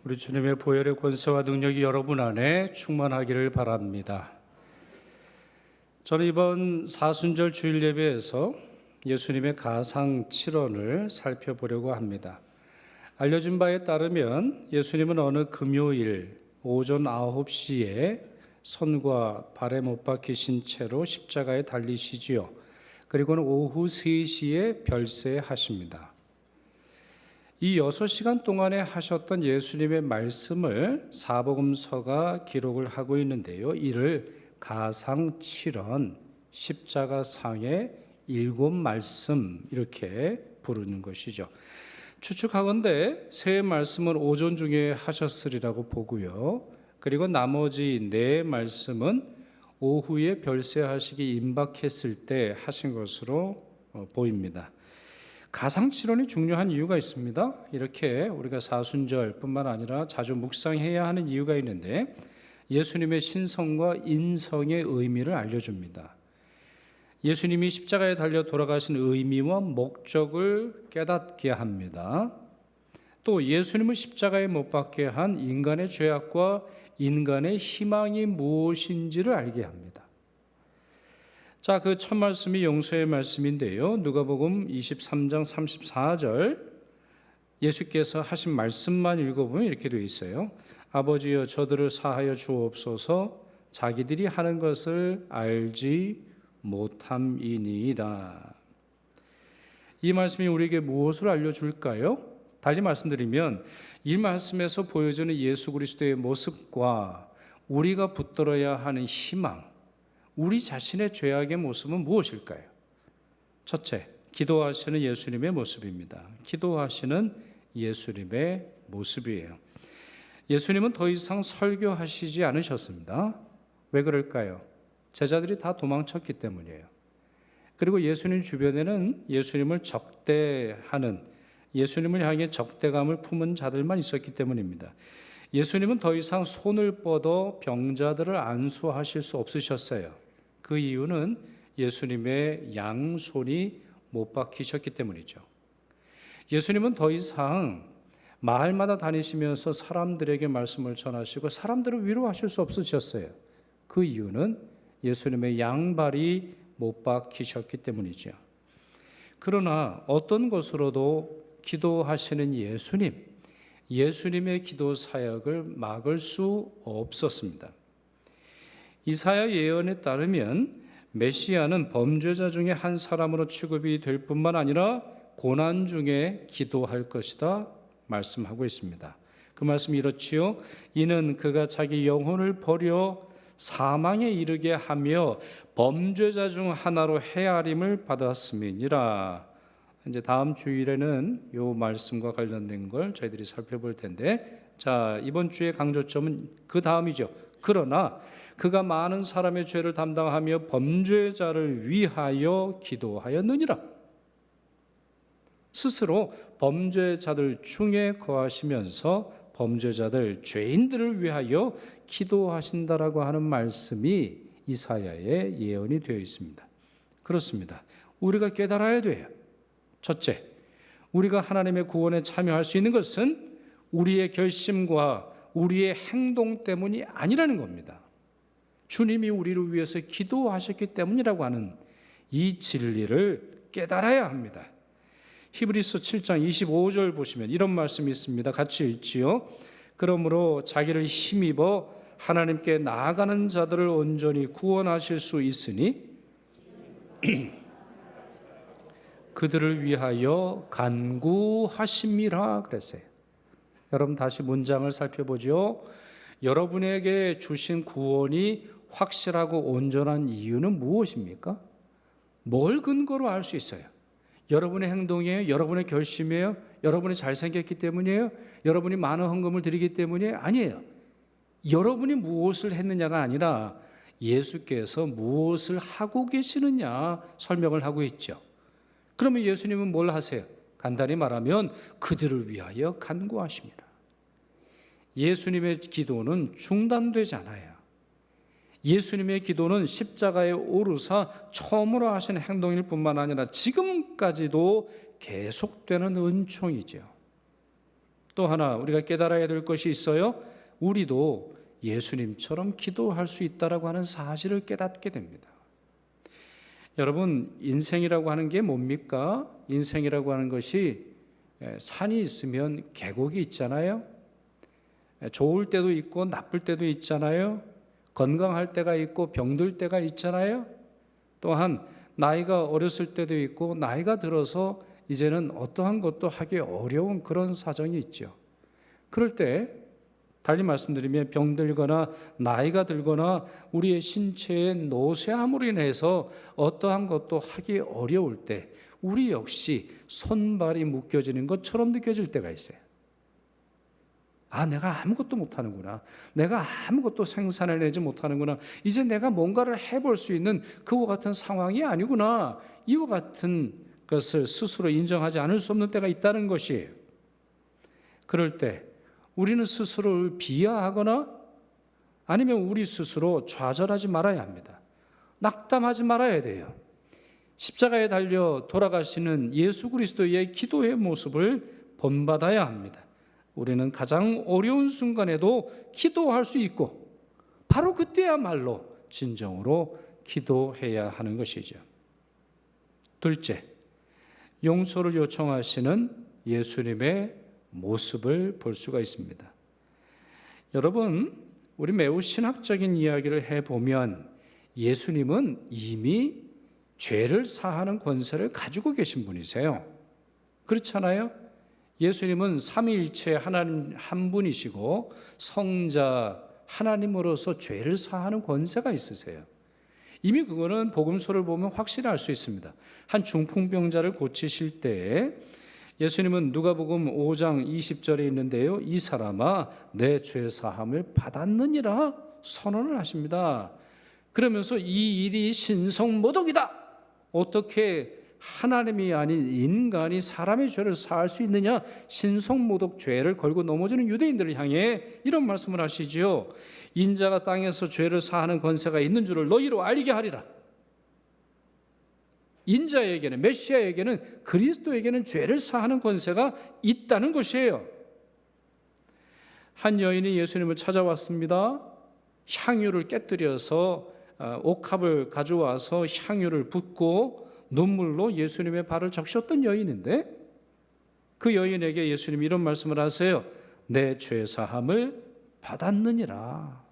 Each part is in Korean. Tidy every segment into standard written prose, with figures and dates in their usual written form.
우리 주님의 보혈의 권세와 능력이 여러분 안에 충만하기를 바랍니다. 저는 이번 사순절 주일 예배에서 예수님의 가상 7원을 살펴보려고 합니다. 알려진 바에 따르면 예수님은 어느 금요일 오전 9시에 손과 발에 못 박히신 채로 십자가에 달리시지요. 그리고는 오후 3시에 별세하십니다. 이 6시간 동안에 하셨던 예수님의 말씀을 사복음서가 기록을 하고 있는데요. 이를 가상 7원, 십자가상의 7말씀 이렇게 부르는 것이죠. 추측하건대 세 말씀은 오전 중에 하셨으리라고 보고요. 그리고 나머지 4말씀은 오후에 별세하시기 임박했을 때 하신 것으로 보입니다. 가상칠언이 중요한 이유가 있습니다. 이렇게 우리가 사순절뿐만 아니라 자주 묵상해야 하는 이유가 있는데 예수님의 신성과 인성의 의미를 알려줍니다. 예수님이 십자가에 달려 돌아가신 의미와 목적을 깨닫게 합니다. 또 예수님을 십자가에 못 박게 한 인간의 죄악과 인간의 희망이 무엇인지를 알게 합니다. 자, 그 첫 말씀이 용서의 말씀인데요. 누가복음 23장 34절 예수께서 하신 말씀만 읽어보면 이렇게 되어 있어요. 아버지여 저들을 사하여 주옵소서 자기들이 하는 것을 알지 못함이니이다. 이 말씀이 우리에게 무엇을 알려줄까요? 달리 말씀드리면 이 말씀에서 보여지는 예수 그리스도의 모습과 우리가 붙들어야 하는 희망, 우리 자신의 죄악의 모습은 무엇일까요? 첫째, 기도하시는 예수님의 모습입니다. 기도하시는 예수님의 모습이에요. 예수님은 더 이상 설교하시지 않으셨습니다. 왜 그럴까요? 제자들이 다 도망쳤기 때문이에요. 그리고 예수님 주변에는 예수님을 적대하는, 예수님을 향해 적대감을 품은 자들만 있었기 때문입니다. 예수님은 더 이상 손을 뻗어 병자들을 안수하실 수 없으셨어요. 그 이유는 예수님의 양손이 못 박히셨기 때문이죠. 예수님은 더 이상 마을마다 다니시면서 사람들에게 말씀을 전하시고 사람들을 위로하실 수 없으셨어요. 그 이유는 예수님의 양발이 못 박히셨기 때문이죠. 그러나 어떤 것으로도 기도하시는 예수님의 기도 사역을 막을 수 없었습니다. 이사야 예언에 따르면 메시아는 범죄자 중에 한 사람으로 취급이 될 뿐만 아니라 고난 중에 기도할 것이다 말씀하고 있습니다. 그 말씀이 이렇지요. 이는 그가 자기 영혼을 버려 사망에 이르게 하며 범죄자 중 하나로 헤아림을 받았음이니라. 이제 다음 주일에는 이 말씀과 관련된 걸 저희들이 살펴볼 텐데, 자, 이번 주의 강조점은 그 다음이죠. 그러나 그가 많은 사람의 죄를 담당하며 범죄자를 위하여 기도하였느니라. 스스로 범죄자들 중에 거하시면서 범죄자들, 죄인들을 위하여 기도하신다라고 하는 말씀이 이사야의 예언이 되어 있습니다. 그렇습니다. 우리가 깨달아야 돼요. 첫째, 우리가 하나님의 구원에 참여할 수 있는 것은 우리의 결심과 우리의 행동 때문이 아니라는 겁니다. 주님이 우리를 위해서 기도하셨기 때문이라고 하는 이 진리를 깨달아야 합니다. 히브리서 7장 25절 보시면 이런 말씀이 있습니다. 같이 읽지요. 그러므로 자기를 힘입어 하나님께 나아가는 자들을 온전히 구원하실 수 있으니 그들을 위하여 간구하심이라 그랬어요. 여러분 다시 문장을 살펴보죠. 여러분에게 주신 구원이 확실하고 온전한 이유는 무엇입니까? 뭘 근거로 알 수 있어요? 여러분의 행동이에요? 여러분의 결심이에요? 여러분이 잘생겼기 때문이에요? 여러분이 많은 헌금을 드리기 때문이에요? 아니에요. 여러분이 무엇을 했느냐가 아니라 예수께서 무엇을 하고 계시느냐 설명을 하고 있죠. 그러면 예수님은 뭘 하세요? 간단히 말하면 그들을 위하여 간구하십니다. 예수님의 기도는 중단되지 않아요. 예수님의 기도는 십자가에 오르사 처음으로 하신 행동일 뿐만 아니라 지금까지도 계속되는 은총이죠. 또 하나 우리가 깨달아야 될 것이 있어요. 우리도 예수님처럼 기도할 수 있다라고 하는 사실을 깨닫게 됩니다. 여러분, 인생이라고 하는 게 뭡니까? 인생이라고 하는 것이 산이 있으면 계곡이 있잖아요. 좋을 때도 있고 나쁠 때도 있잖아요. 건강할 때가 있고 병들 때가 있잖아요. 또한 나이가 어렸을 때도 있고 나이가 들어서 이제는 어떠한 것도 하기 어려운 그런 사정이 있죠. 그럴 때 달리 말씀드리면 병들거나 나이가 들거나 우리의 신체의 노쇠함으로 인해서 어떠한 것도 하기 어려울 때 우리 역시 손발이 묶여지는 것처럼 느껴질 때가 있어요. 아, 내가 아무것도 못하는구나. 내가 아무것도 생산해내지 못하는구나. 이제 내가 뭔가를 해볼 수 있는 그와 같은 상황이 아니구나. 이와 같은 것을 스스로 인정하지 않을 수 없는 때가 있다는 것이에요. 그럴 때 우리는 스스로를 비하하거나 아니면 우리 스스로 좌절하지 말아야 합니다. 낙담하지 말아야 돼요. 십자가에 달려 돌아가시는 예수 그리스도의 기도의 모습을 본받아야 합니다. 우리는 가장 어려운 순간에도 기도할 수 있고 바로 그때야말로 진정으로 기도해야 하는 것이죠. 둘째, 용서를 요청하시는 예수님의 모습을 볼 수가 있습니다. 여러분, 우리 매우 신학적인 이야기를 해보면 예수님은 이미 죄를 사하는 권세를 가지고 계신 분이세요. 그렇잖아요? 예수님은 삼위일체 하나님 한 분이시고 성자 하나님으로서 죄를 사하는 권세가 있으세요. 이미 그거는 복음서를 보면 확실히 알 수 있습니다. 한 중풍병자를 고치실 때 예수님은 누가복음 5장 20절에 있는데요. 이 사람아 내 죄 사함을 받았느니라 선언을 하십니다. 그러면서 이 일이 신성모독이다. 어떻게 하나님이 아닌 인간이 사람의 죄를 사할 수 있느냐? 신성모독 죄를 걸고 넘어지는 유대인들을 향해 이런 말씀을 하시지요. 인자가 땅에서 죄를 사하는 권세가 있는 줄을 너희로 알게 하리라. 인자에게는, 메시아에게는, 그리스도에게는 죄를 사하는 권세가 있다는 것이에요. 한 여인이 예수님을 찾아왔습니다. 향유를 깨뜨려서 옥합을 가져와서 향유를 붓고 눈물로 예수님의 발을 적셨던 여인인데 그 여인에게 예수님이 이런 말씀을 하세요. 내 죄 사함을 받았느니라.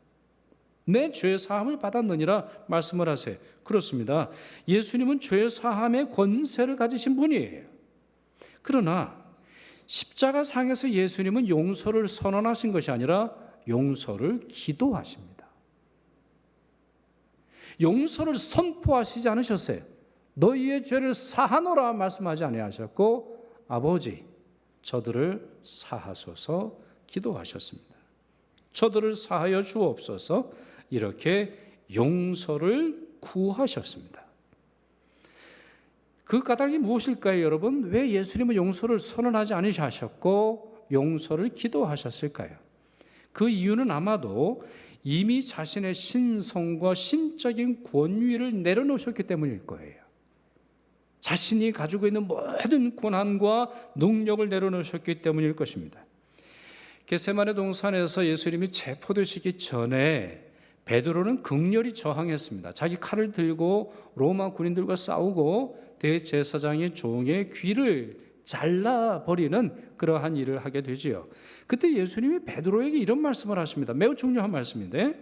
내 죄 사함을 받았느니라 말씀을 하세요. 그렇습니다. 예수님은 죄 사함의 권세를 가지신 분이에요. 그러나 십자가 상에서 예수님은 용서를 선언하신 것이 아니라 용서를 기도하십니다. 용서를 선포하시지 않으셨어요. 너희의 죄를 사하노라 말씀하지 아니하셨고 아버지 저들을 사하소서 기도하셨습니다. 저들을 사하여 주옵소서 이렇게 용서를 구하셨습니다. 그 까닭이 무엇일까요, 여러분? 왜 예수님은 용서를 선언하지 않으셨고 용서를 기도하셨을까요? 그 이유는 아마도 이미 자신의 신성과 신적인 권위를 내려놓으셨기 때문일 거예요. 자신이 가지고 있는 모든 권한과 능력을 내려놓으셨기 때문일 것입니다. 겟세마네 동산에서 예수님이 체포되시기 전에 베드로는 극렬히 저항했습니다. 자기 칼을 들고 로마 군인들과 싸우고 대제사장의 종의 귀를 잘라버리는 그러한 일을 하게 되지요. 그때 예수님이 베드로에게 이런 말씀을 하십니다. 매우 중요한 말씀인데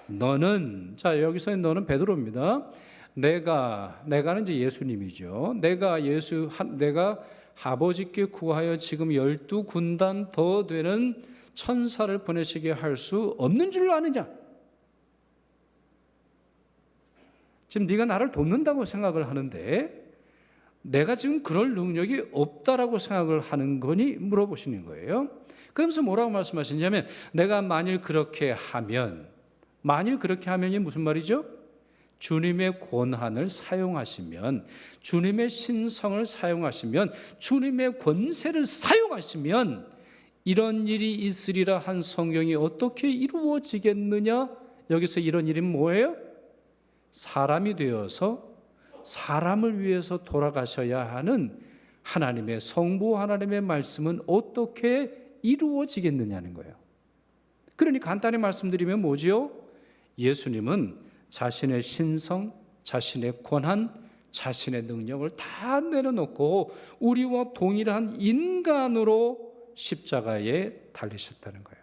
너는, 자 여기서 너는 베드로입니다. 내가는 이제 예수님이죠. 내가 아버지께 구하여 지금 12군단 더 되는 천사를 보내시게 할 수 없는 줄로 아느냐? 지금 네가 나를 돕는다고 생각을 하는데 내가 지금 그럴 능력이 없다라고 생각을 하는 거니? 물어보시는 거예요. 그러면서 뭐라고 말씀하시냐면 내가 만일 그렇게 하면이 무슨 말이죠? 주님의 권한을 사용하시면, 주님의 신성을 사용하시면, 주님의 권세를 사용하시면 이런 일이 있으리라 한 성경이 어떻게 이루어지겠느냐? 여기서 이런 일이 뭐예요? 사람이 되어서 사람을 위해서 돌아가셔야 하는 하나님의 성부 하나님의 말씀은 어떻게 이루어지겠느냐는 거예요. 그러니 간단히 말씀드리면 뭐지요? 예수님은 자신의 신성, 자신의 권한, 자신의 능력을 다 내려놓고 우리와 동일한 인간으로 십자가에 달리셨다는 거예요.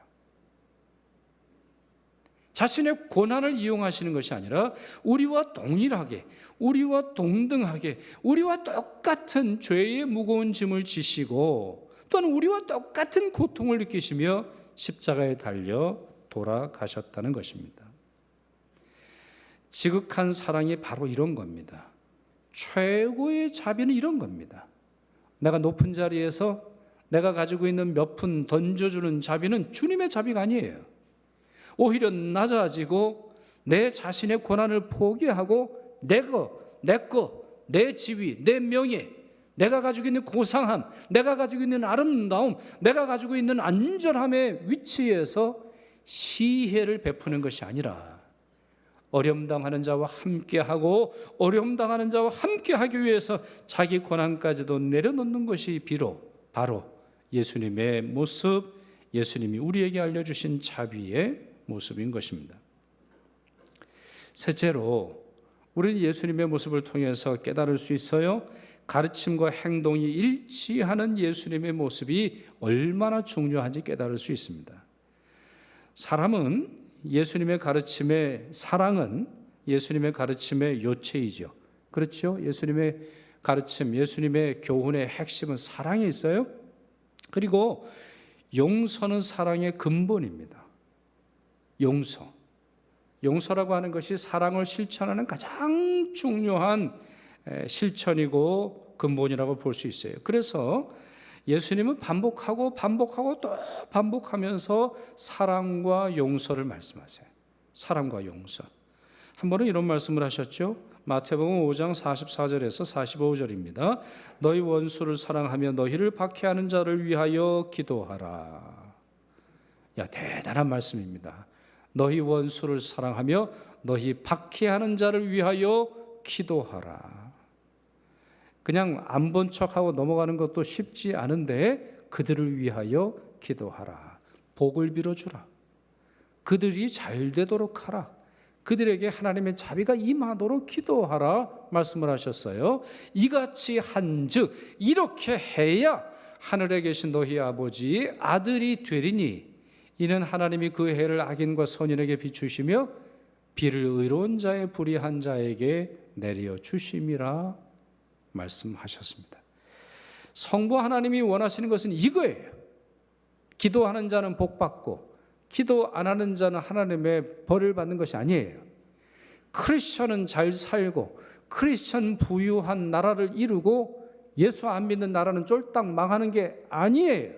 자신의 권한을 이용하시는 것이 아니라 우리와 동일하게, 우리와 동등하게, 우리와 똑같은 죄의 무거운 짐을 지시고 또한 우리와 똑같은 고통을 느끼시며 십자가에 달려 돌아가셨다는 것입니다. 지극한 사랑이 바로 이런 겁니다. 최고의 자비는 이런 겁니다. 내가 높은 자리에서 내가 가지고 있는 몇 푼 던져주는 자비는 주님의 자비가 아니에요. 오히려 낮아지고 내 자신의 권한을 포기하고 내 지위, 내 명예, 내가 가지고 있는 고상함, 내가 가지고 있는 아름다움, 내가 가지고 있는 안전함의 위치에서 시혜를 베푸는 것이 아니라 어려움당하는 자와 함께하고 어려움당하는 자와 함께하기 위해서 자기 권한까지도 내려놓는 것이 바로 예수님의 모습, 예수님이 우리에게 알려주신 자비의 모습인 것입니다. 셋째로 우리는 예수님의 모습을 통해서 깨달을 수 있어요. 가르침과 행동이 일치하는 예수님의 모습이 얼마나 중요한지 깨달을 수 있습니다. 사랑은 예수님의 가르침의 요체이죠. 그렇죠? 예수님의 가르침, 예수님의 교훈의 핵심은 사랑에 있어요. 그리고 용서는 사랑의 근본입니다. 용서라고 하는 것이 사랑을 실천하는 가장 중요한 실천이고 근본이라고 볼 수 있어요. 그래서 예수님은 반복하고 또 반복하면서 사랑과 용서를 말씀하세요. 사랑과 용서. 한 번은 이런 말씀을 하셨죠. 마태복음 5장 44절에서 45절입니다. 너희 원수를 사랑하며 너희를 박해하는 자를 위하여 기도하라. 대단한 말씀입니다. 너희 원수를 사랑하며 너희 박해하는 자를 위하여 기도하라. 그냥 안 본 척하고 넘어가는 것도 쉽지 않은데 그들을 위하여 기도하라. 복을 빌어주라. 그들이 잘 되도록 하라. 그들에게 하나님의 자비가 임하도록 기도하라 말씀을 하셨어요. 이같이 한즉 이렇게 해야 하늘에 계신 너희 아버지 아들이 되리니 이는 하나님이 그 해를 악인과 선인에게 비추시며 비를 의로운 자의 불의한 자에게 내려 주심이라 말씀하셨습니다. 성부 하나님이 원하시는 것은 이거예요. 기도하는 자는 복받고 기도 안 하는 자는 하나님의 벌을 받는 것이 아니에요. 크리스천은 잘 살고 크리스천 부유한 나라를 이루고 예수 안 믿는 나라는 쫄딱 망하는 게 아니에요.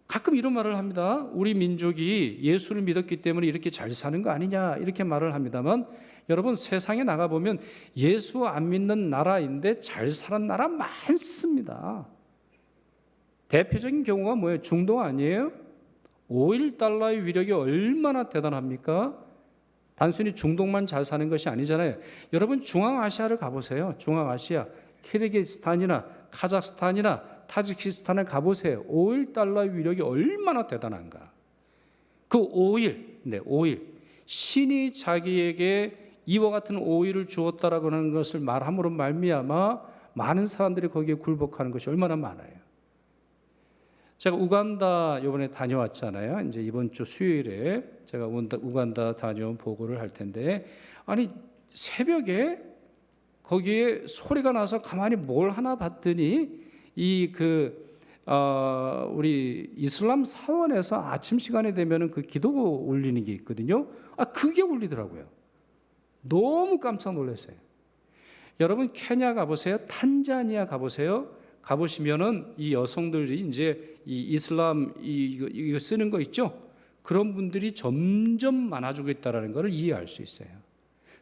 가끔 이런 말을 합니다. 우리 민족이 예수를 믿었기 때문에 이렇게 잘 사는 거 아니냐 이렇게 말을 합니다만 여러분 세상에 나가보면 예수 안 믿는 나라인데 잘 사는 나라 많습니다. 대표적인 경우가 뭐예요? 중동 아니에요? 오일 달러의 위력이 얼마나 대단합니까? 단순히 중동만 잘 사는 것이 아니잖아요. 여러분 중앙아시아를 가보세요. 중앙아시아, 키르기스탄이나 카자흐스탄이나 타지키스탄을 가보세요. 오일 달러의 위력이 얼마나 대단한가. 그 오일, 신이 자기에게 이와 같은 오일을 주었다라고 하는 것을 말함으로 말미암아 많은 사람들이 거기에 굴복하는 것이 얼마나 많아요. 제가 우간다 이번에 다녀왔잖아요. 이제 이번 주 수요일에 제가 우간다 다녀온 보고를 할 텐데, 아니 새벽에 거기에 소리가 나서 가만히 뭘 하나 봤더니 우리 이슬람 사원에서 아침 시간에 되면은 그 기도 올리는 게 있거든요. 그게 울리더라고요. 너무 깜짝 놀랐어요. 여러분 케냐 가보세요. 탄자니아 가보세요. 가보시면은 이 여성들이 이제 이 이슬람 이거 쓰는 거 있죠? 그런 분들이 점점 많아지고 있다라는 것을 이해할 수 있어요.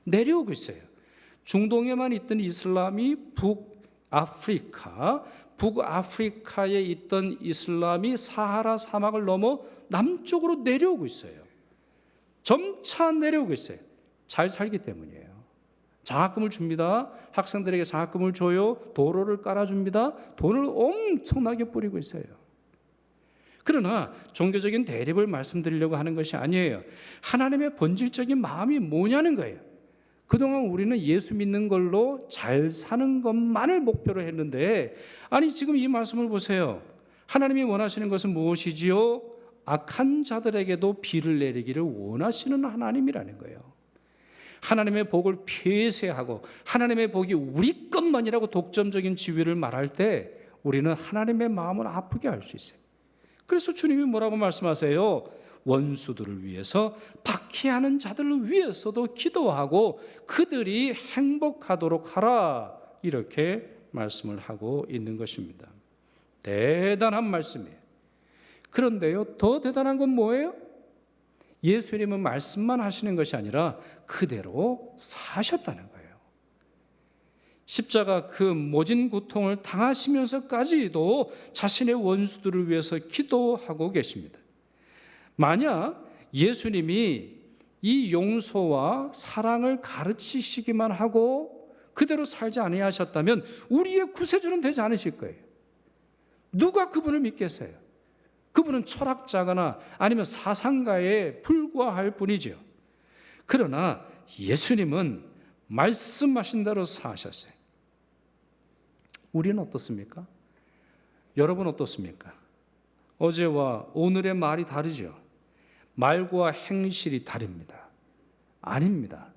내려오고 있어요. 중동에만 있던 이슬람이 북아프리카에 있던 이슬람이 사하라 사막을 넘어 남쪽으로 내려오고 있어요. 점차 내려오고 있어요. 잘 살기 때문이에요. 장학금을 줍니다. 학생들에게 장학금을 줘요. 도로를 깔아줍니다. 돈을 엄청나게 뿌리고 있어요. 그러나 종교적인 대립을 말씀드리려고 하는 것이 아니에요. 하나님의 본질적인 마음이 뭐냐는 거예요. 그동안 우리는 예수 믿는 걸로 잘 사는 것만을 목표로 했는데, 아니 지금 이 말씀을 보세요. 하나님이 원하시는 것은 무엇이지요? 악한 자들에게도 비를 내리기를 원하시는 하나님이라는 거예요. 하나님의 복을 폐쇄하고 하나님의 복이 우리 것만이라고 독점적인 지위를 말할 때 우리는 하나님의 마음을 아프게 할 수 있어요. 그래서 주님이 뭐라고 말씀하세요? 원수들을 위해서, 박해하는 자들을 위해서도 기도하고 그들이 행복하도록 하라, 이렇게 말씀을 하고 있는 것입니다. 대단한 말씀이에요. 그런데요, 더 대단한 건 뭐예요? 예수님은 말씀만 하시는 것이 아니라 그대로 사셨다는 거예요. 십자가 그 모진 고통을 당하시면서까지도 자신의 원수들을 위해서 기도하고 계십니다. 만약 예수님이 이 용서와 사랑을 가르치시기만 하고 그대로 살지 아니하셨다면 우리의 구세주는 되지 않으실 거예요. 누가 그분을 믿겠어요? 그분은 철학자거나 아니면 사상가에 불과할 뿐이죠. 그러나 예수님은 말씀하신 대로 사셨어요. 우리는 어떻습니까? 여러분 어떻습니까? 어제와 오늘의 말이 다르죠. 말과 행실이 다릅니다. 아닙니다.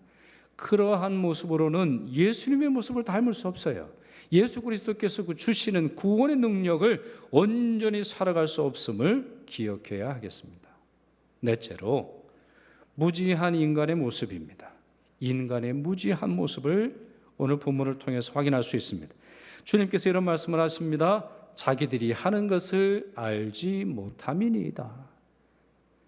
그러한 모습으로는 예수님의 모습을 닮을 수 없어요. 예수 그리스도께서 주시는 구원의 능력을 온전히 살아갈 수 없음을 기억해야 하겠습니다. 넷째로, 무지한 인간의 모습입니다. 인간의 무지한 모습을 오늘 본문을 통해서 확인할 수 있습니다. 주님께서 이런 말씀을 하십니다. 자기들이 하는 것을 알지 못함이니이다.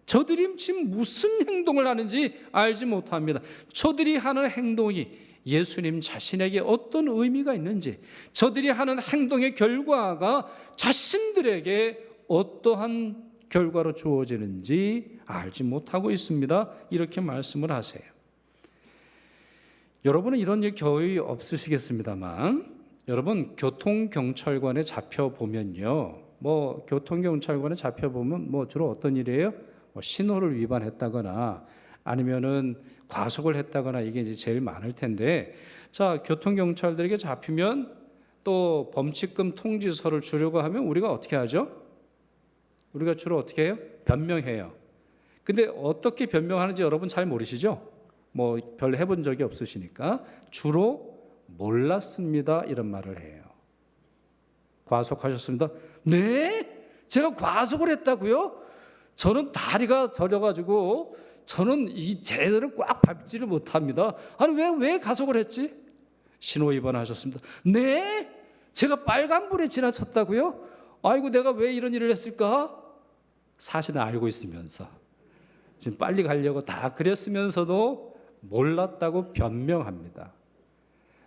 저들이 지금 무슨 행동을 하는지 알지 못합니다. 저들이 하는 행동이 예수님 자신에게 어떤 의미가 있는지, 저들이 하는 행동의 결과가 자신들에게 어떠한 결과로 주어지는지 알지 못하고 있습니다. 이렇게 말씀을 하세요. 여러분은 이런 일 거의 없으시겠습니다만, 여러분 교통경찰관에 잡혀보면요, 교통경찰관에 잡혀보면 주로 어떤 일이에요? 신호를 위반했다거나 아니면은 과속을 했다거나, 이게 이제 제일 많을 텐데, 자, 교통경찰들에게 잡히면 또 범칙금 통지서를 주려고 하면 우리가 어떻게 하죠? 우리가 주로 어떻게 해요? 변명해요. 근데 어떻게 변명하는지 여러분 잘 모르시죠? 별 해본 적이 없으시니까 주로 몰랐습니다, 이런 말을 해요. 과속하셨습니다. 네? 제가 과속을 했다고요? 저는 다리가 저려가지고 저는 이 제대로 꽉 밟지를 못합니다. 아니 왜 가속을 했지? 신호 위반하셨습니다. 네? 제가 빨간불에 지나쳤다고요? 아이고 내가 왜 이런 일을 했을까? 사실은 알고 있으면서 지금 빨리 가려고 다 그랬으면서도 몰랐다고 변명합니다.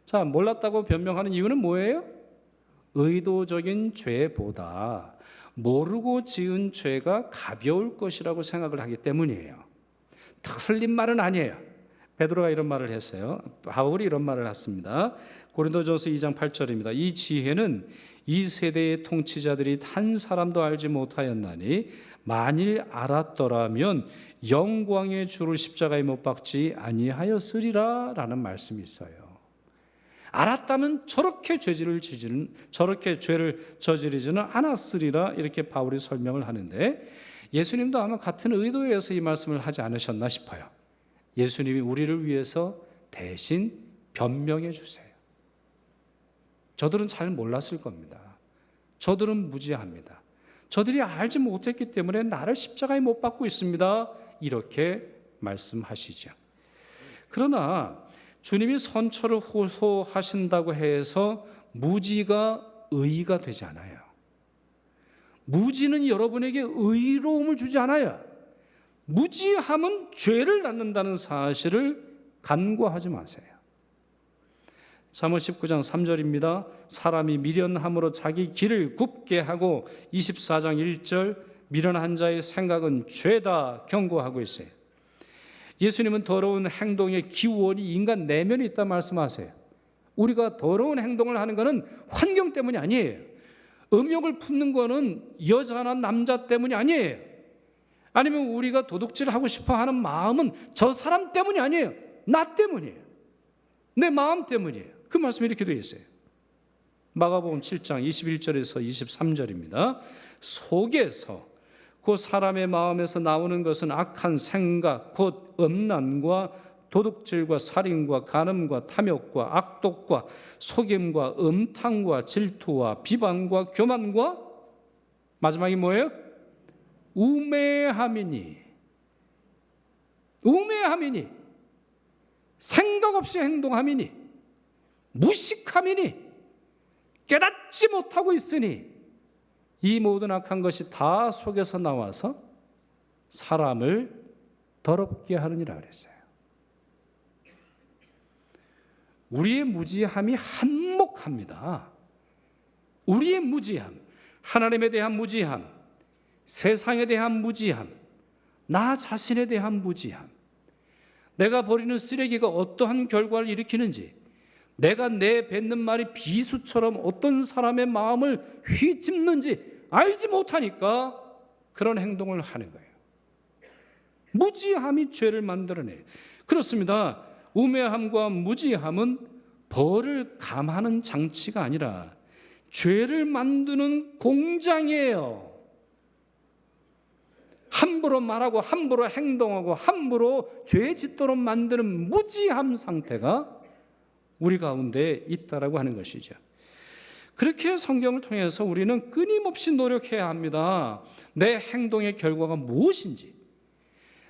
자, 몰랐다고 변명하는 이유는 뭐예요? 의도적인 죄보다 모르고 지은 죄가 가벼울 것이라고 생각을 하기 때문이에요. 틀린 말은 아니에요. 베드로가 이런 말을 했어요. 바울이 이런 말을 했습니다. 고린도전서 2장 8절입니다. 이 지혜는 이 세대의 통치자들이 한 사람도 알지 못하였나니 만일 알았더라면 영광의 주를 십자가에 못 박지 아니하였으리라 라는 말씀이 있어요. 알았다면 저렇게 죄를 저지르지는 않았으리라, 이렇게 바울이 설명을 하는데, 예수님도 아마 같은 의도에서 이 말씀을 하지 않으셨나 싶어요. 예수님이 우리를 위해서 대신 변명해 주세요. 저들은 잘 몰랐을 겁니다. 저들은 무지합니다. 저들이 알지 못했기 때문에 나를 십자가에 못 박고 있습니다, 이렇게 말씀하시죠. 그러나 주님이 선처를 호소하신다고 해서 무지가 의가 되지 않아요. 무지는 여러분에게 의로움을 주지 않아요. 무지함은 죄를 낳는다는 사실을 간과하지 마세요. 잠언 19장 3절입니다. 사람이 미련함으로 자기 길을 굽게 하고, 24장 1절 미련한 자의 생각은 죄다 경고하고 있어요. 예수님은 더러운 행동의 기원이 인간 내면에 있다 말씀하세요. 우리가 더러운 행동을 하는 것은 환경 때문이 아니에요. 음욕을 품는 거는 여자나 남자 때문이 아니에요. 아니면 우리가 도둑질하고 싶어 하는 마음은 저 사람 때문이 아니에요. 나 때문이에요. 내 마음 때문이에요. 그 말씀이 이렇게 되어 있어요. 마가복음 7장 21절에서 23절입니다. 속에서 그 사람의 마음에서 나오는 것은 악한 생각, 곧 음란과 도둑질과 살인과 간음과 탐욕과 악독과 속임과 음탕과 질투와 비방과 교만과 마지막이 뭐예요? 우매함이니 생각 없이 행동함이니 무식함이니 깨닫지 못하고 있으니 이 모든 악한 것이 다 속에서 나와서 사람을 더럽게 하느니라 그랬어요. 우리의 무지함이 한몫합니다. 우리의 무지함, 하나님에 대한 무지함, 세상에 대한 무지함, 나 자신에 대한 무지함, 내가 버리는 쓰레기가 어떠한 결과를 일으키는지, 내가 내뱉는 말이 비수처럼 어떤 사람의 마음을 휘집는지 알지 못하니까 그런 행동을 하는 거예요. 무지함이 죄를 만들어내요. 그렇습니다. 우매함과 무지함은 벌을 감하는 장치가 아니라 죄를 만드는 공장이에요. 함부로 말하고 함부로 행동하고 함부로 죄 짓도록 만드는 무지함 상태가 우리 가운데 있다라고 하는 것이죠. 그렇게 성경을 통해서 우리는 끊임없이 노력해야 합니다. 내 행동의 결과가 무엇인지,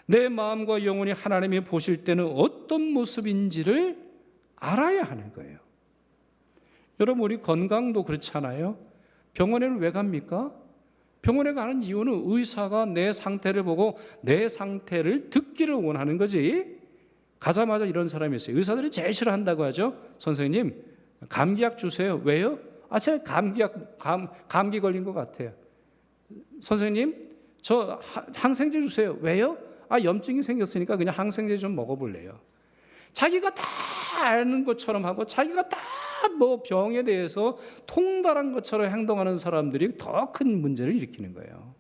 내 마음과 영혼이 하나님이 보실 때는 어떤 모습인지를 알아야 하는 거예요. 여러분, 우리 건강도 그렇잖아요. 병원에는 왜 갑니까? 병원에 가는 이유는 의사가 내 상태를 보고 내 상태를 듣기를 원하는 거지. 가자마자 이런 사람이 있어요. 의사들이 제일 싫어한다고 하죠. 선생님, 감기약 주세요. 왜요? 제가 감기 걸린 것 같아요. 선생님, 저 항생제 주세요. 왜요? 염증이 생겼으니까 그냥 항생제 좀 먹어볼래요. 자기가 다 아는 것처럼 하고 자기가 다 뭐 병에 대해서 통달한 것처럼 행동하는 사람들이 더 큰 문제를 일으키는 거예요.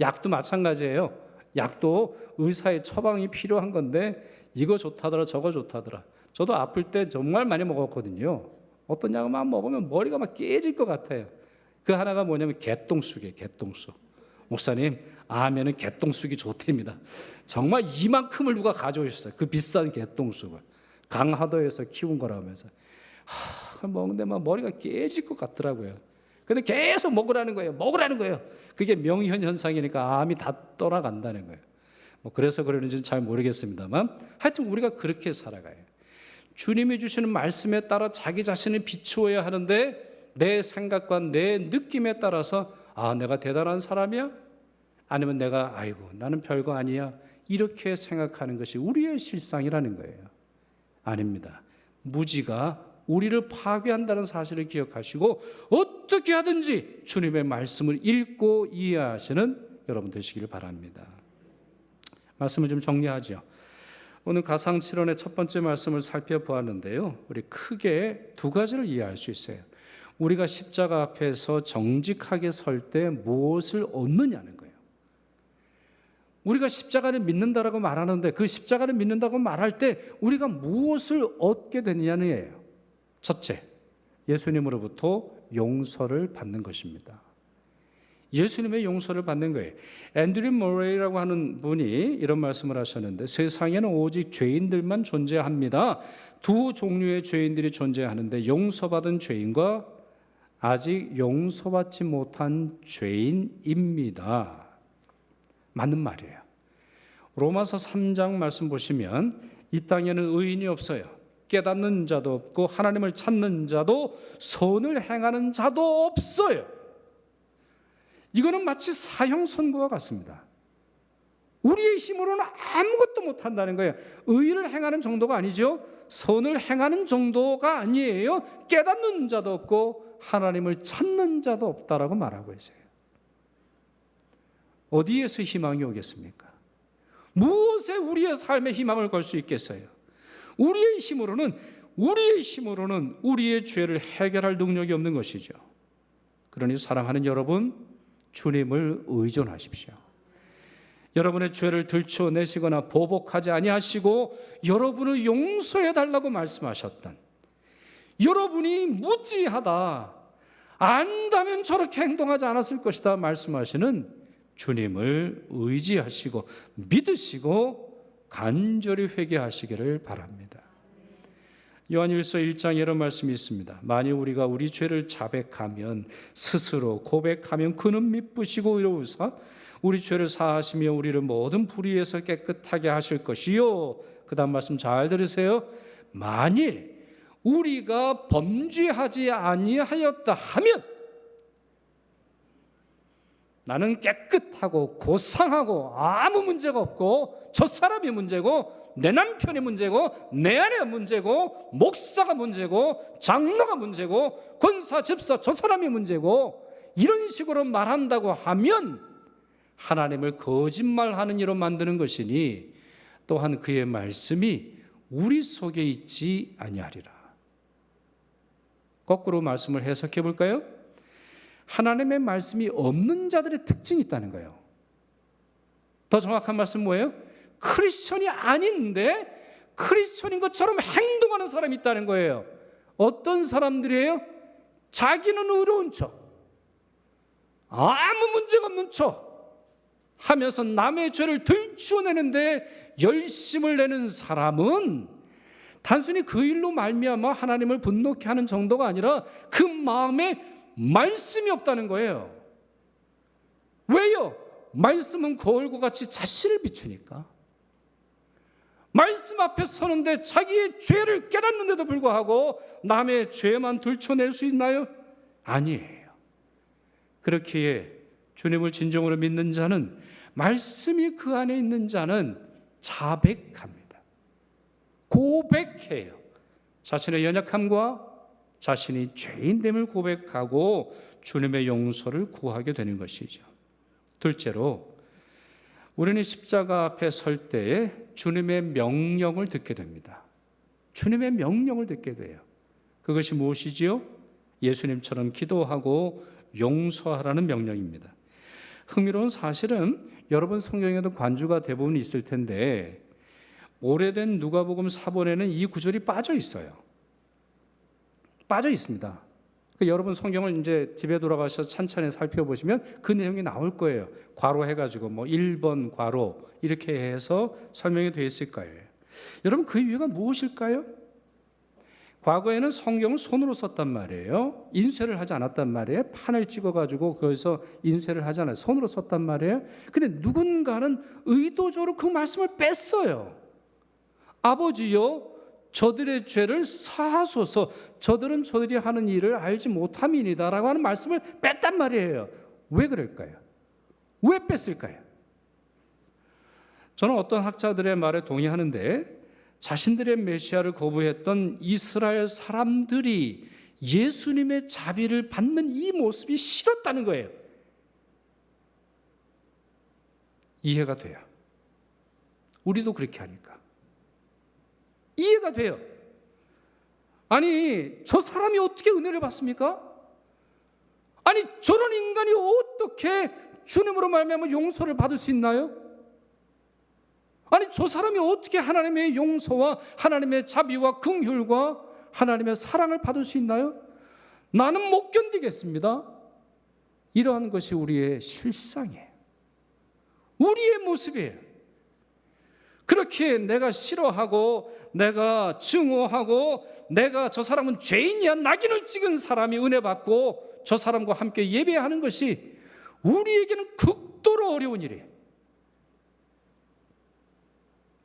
약도 마찬가지예요. 약도 의사의 처방이 필요한 건데 이거 좋다더라 저거 좋다더라. 저도 아플 때 정말 많이 먹었거든요. 어떤 약을 막 먹으면 머리가 막 깨질 것 같아요. 그 하나가 뭐냐면 개똥쑥이에요. 개똥쑥. 목사님, 아멘은 개똥쑥이 좋답니다. 정말 이만큼을 누가 가져오셨어요. 그 비싼 개똥쑥을 강화도에서 키운 거라면서 먹는데 막 머리가 깨질 것 같더라고요. 근데 계속 먹으라는 거예요. 그게 명현 현상이니까 암이 다 떠나간다는 거예요. 그래서 그러는지는 잘 모르겠습니다만 하여튼 우리가 그렇게 살아가요. 주님이 주시는 말씀에 따라 자기 자신을 비추어야 하는데 내 생각과 내 느낌에 따라서 내가 대단한 사람이야? 아니면 내가 나는 별거 아니야? 이렇게 생각하는 것이 우리의 실상이라는 거예요. 아닙니다. 무지가 우리를 파괴한다는 사실을 기억하시고 어떻게 하든지 주님의 말씀을 읽고 이해하시는 여러분 되시길 바랍니다. 말씀을 좀 정리하죠. 오늘 가상칠언의 첫 번째 말씀을 살펴보았는데요. 우리 크게 두 가지를 이해할 수 있어요. 우리가 십자가 앞에서 정직하게 설 때 무엇을 얻느냐는 거예요. 우리가 십자가를 믿는다라고 말하는데 그 십자가를 믿는다고 말할 때 우리가 무엇을 얻게 되느냐는 거예요. 첫째, 예수님으로부터 용서를 받는 것입니다. 예수님의 용서를 받는 거예요. 앤드류 모레이라고 하는 분이 이런 말씀을 하셨는데 세상에는 오직 죄인들만 존재합니다. 두 종류의 죄인들이 존재하는데 용서받은 죄인과 아직 용서받지 못한 죄인입니다. 맞는 말이에요. 로마서 3장 말씀 보시면 이 땅에는 의인이 없어요. 깨닫는 자도 없고 하나님을 찾는 자도 선을 행하는 자도 없어요. 이거는 마치 사형 선고와 같습니다. 우리의 힘으로는 아무것도 못한다는 거예요. 의를 행하는 정도가 아니죠. 선을 행하는 정도가 아니에요. 깨닫는 자도 없고 하나님을 찾는 자도 없다라고 말하고 있어요. 어디에서 희망이 오겠습니까? 무엇에 우리의 삶에 희망을 걸 수 있겠어요? 우리의 힘으로는 우리의 죄를 해결할 능력이 없는 것이죠. 그러니 사랑하는 여러분, 주님을 의존하십시오. 여러분의 죄를 들춰내시거나 보복하지 아니하시고 여러분을 용서해 달라고 말씀하셨던, 여러분이 무지하다, 안다면 저렇게 행동하지 않았을 것이다 말씀하시는 주님을 의지하시고 믿으시고 간절히 회개하시기를 바랍니다. 요한일서 1장에 이런 말씀이 있습니다. 만일 우리가 우리 죄를 자백하면, 스스로 고백하면 그는 미쁘시고 의로우사 우리 죄를 사하시며 우리를 모든 불의에서 깨끗하게 하실 것이요. 그 다음 말씀 잘 들으세요. 만일 우리가 범죄하지 아니하였다 하면, 나는 깨끗하고 고상하고 아무 문제가 없고 저 사람이 문제고 내 남편이 문제고 내 아내가 문제고 목사가 문제고 장로가 문제고 권사 집사 저 사람이 문제고, 이런 식으로 말한다고 하면 하나님을 거짓말하는 이로 만드는 것이니 또한 그의 말씀이 우리 속에 있지 아니하리라. 거꾸로 말씀을 해석해 볼까요? 하나님의 말씀이 없는 자들의 특징이 있다는 거예요. 더 정확한 말씀 뭐예요? 크리스천이 아닌데 크리스천인 것처럼 행동하는 사람이 있다는 거예요. 어떤 사람들이에요? 자기는 의로운 척, 아무 문제가 없는 척 하면서 남의 죄를 들추어내는데 열심을 내는 사람은 단순히 그 일로 말미암아 하나님을 분노케 하는 정도가 아니라 그 마음에 말씀이 없다는 거예요. 왜요? 말씀은 거울과 같이 자신을 비추니까. 말씀 앞에 서는데 자기의 죄를 깨닫는데도 불구하고 남의 죄만 들춰낼 수 있나요? 아니에요. 그렇기에 주님을 진정으로 믿는 자는, 말씀이 그 안에 있는 자는 자백합니다. 고백해요. 자신의 연약함과 자신이 죄인됨을 고백하고 주님의 용서를 구하게 되는 것이죠. 둘째로, 우리는 십자가 앞에 설 때에 주님의 명령을 듣게 됩니다. 주님의 명령을 듣게 돼요. 그것이 무엇이지요? 예수님처럼 기도하고 용서하라는 명령입니다. 흥미로운 사실은 여러분 성경에도 관주가 대부분 있을 텐데 오래된 누가복음 사본에는 이 구절이 빠져 있어요. 빠져 있습니다. 여러분 성경을 이제 집에 돌아가셔서 찬찬히 살펴보시면 그 내용이 나올 거예요. 괄호해가지고 1번 괄호 이렇게 해서 설명이 되어 있을 거예요. 여러분 그 이유가 무엇일까요? 과거에는 성경을 손으로 썼단 말이에요. 인쇄를 하지 않았단 말이에요. 판을 찍어가지고 거기서 인쇄를 하잖아요. 손으로 썼단 말이에요. 근데 누군가는 의도적으로 그 말씀을 뺐어요. 아버지요, 저들의 죄를 사하소서, 저들은 저들이 하는 일을 알지 못함이니이다 라고 하는 말씀을 뺐단 말이에요. 왜 그럴까요? 왜 뺐을까요? 저는 어떤 학자들의 말에 동의하는데, 자신들의 메시아를 거부했던 이스라엘 사람들이 예수님의 자비를 받는 이 모습이 싫었다는 거예요. 이해가 돼요. 우리도 그렇게 하니까 이해가 돼요. 아니, 저 사람이 어떻게 은혜를 받습니까? 아니, 저런 인간이 어떻게 주님으로 말미암아 용서를 받을 수 있나요? 아니, 저 사람이 어떻게 하나님의 용서와 하나님의 자비와 긍휼과 하나님의 사랑을 받을 수 있나요? 나는 못 견디겠습니다. 이러한 것이 우리의 실상이에요. 우리의 모습이에요. 그렇게 내가 싫어하고 내가 증오하고 내가 저 사람은 죄인이야 낙인을 찍은 사람이 은혜 받고 저 사람과 함께 예배하는 것이 우리에게는 극도로 어려운 일이에요.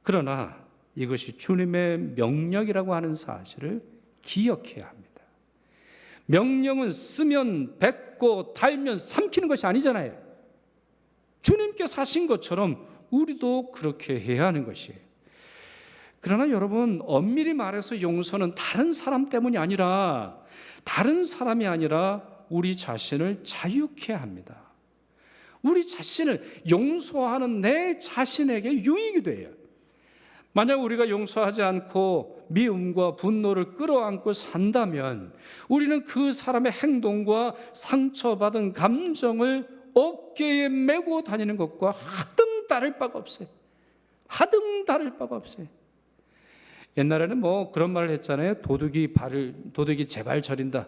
그러나 이것이 주님의 명령이라고 하는 사실을 기억해야 합니다. 명령은 쓰면 뱉고 달면 삼키는 것이 아니잖아요. 주님께서 하신 것처럼 우리도 그렇게 해야 하는 것이에요. 그러나 여러분, 엄밀히 말해서 용서는 다른 사람 때문이 아니라, 다른 사람이 아니라 우리 자신을 자유케 합니다. 우리 자신을 용서하는 내 자신에게 유익이 돼요. 만약 우리가 용서하지 않고 미움과 분노를 끌어안고 산다면 우리는 그 사람의 행동과 상처받은 감정을 어깨에 메고 다니는 것과 하등 다를 바가 없어요. 하등 다를 바가 없어요. 옛날에는 뭐 그런 말을 했잖아요. 도둑이 제 발 저린다.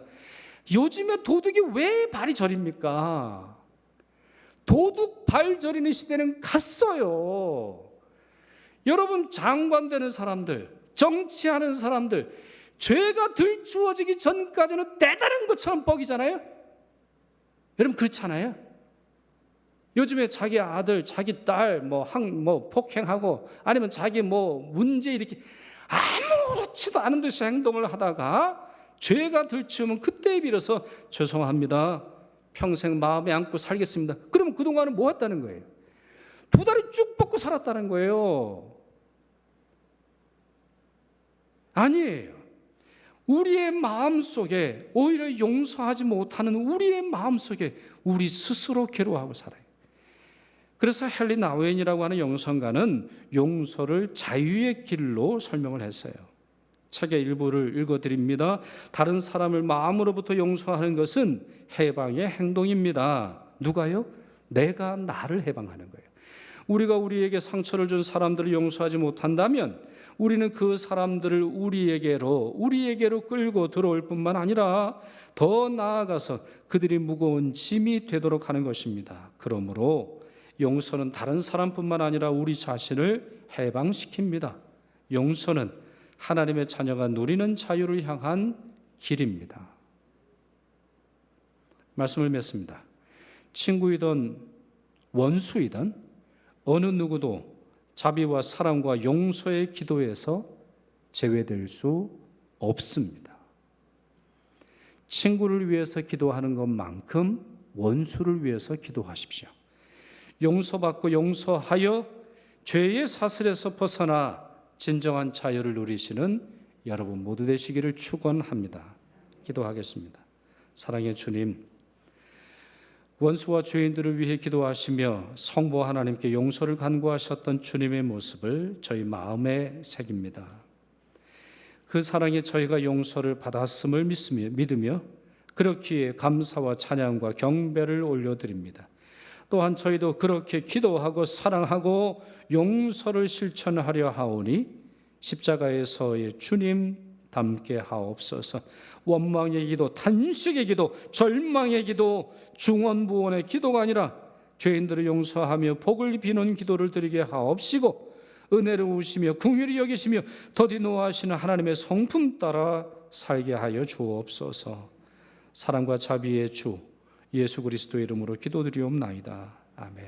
요즘에 도둑이 왜 발이 저립니까? 도둑 발 저리는 시대는 갔어요. 여러분, 장관 되는 사람들, 정치하는 사람들, 죄가 들추어지기 전까지는 대단한 것처럼 뻑이잖아요. 여러분, 그렇잖아요. 요즘에 자기 아들, 자기 딸 폭행하고 아니면 자기 문제 이렇게 아무렇지도 않은 듯이 행동을 하다가 죄가 들추면 그때에 빌어서 죄송합니다. 평생 마음에 안고 살겠습니다. 그러면 그동안은 뭐 했다는 거예요? 두 다리 쭉 뻗고 살았다는 거예요. 아니에요. 우리의 마음속에 오히려 용서하지 못하는 우리의 마음속에 우리 스스로 괴로워하고 살아요. 그래서 헨리 나우엔이라고 하는 영성가는 용서를 자유의 길로 설명을 했어요. 책의 일부를 읽어드립니다. 다른 사람을 마음으로부터 용서하는 것은 해방의 행동입니다. 누가요? 내가 나를 해방하는 거예요. 우리가 우리에게 상처를 준 사람들을 용서하지 못한다면 우리는 그 사람들을 우리에게로 끌고 들어올 뿐만 아니라 더 나아가서 그들이 무거운 짐이 되도록 하는 것입니다. 그러므로 용서는 다른 사람뿐만 아니라 우리 자신을 해방시킵니다. 용서는 하나님의 자녀가 누리는 자유를 향한 길입니다. 말씀을 맺습니다. 친구이든 원수이든 어느 누구도 자비와 사랑과 용서의 기도에서 제외될 수 없습니다. 친구를 위해서 기도하는 것만큼 원수를 위해서 기도하십시오. 용서받고 용서하여 죄의 사슬에서 벗어나 진정한 자유를 누리시는 여러분 모두 되시기를 축원합니다. 기도하겠습니다. 사랑의 주님, 원수와 죄인들을 위해 기도하시며 성부 하나님께 용서를 간구하셨던 주님의 모습을 저희 마음에 새깁니다. 그 사랑에 저희가 용서를 받았음을 믿으며 그렇기에 감사와 찬양과 경배를 올려드립니다. 또한 저희도 그렇게 기도하고 사랑하고 용서를 실천하려 하오니 십자가에서의 주님 닮게 하옵소서. 원망의 기도, 탄식의 기도, 절망의 기도, 중언부언의 기도가 아니라 죄인들을 용서하며 복을 비는 기도를 드리게 하옵시고 은혜로우시며 긍휼히 여기시며 더디 노하시는 하나님의 성품 따라 살게 하여 주옵소서. 사랑과 자비의 주 예수 그리스도의 이름으로 기도드리옵나이다. 아멘.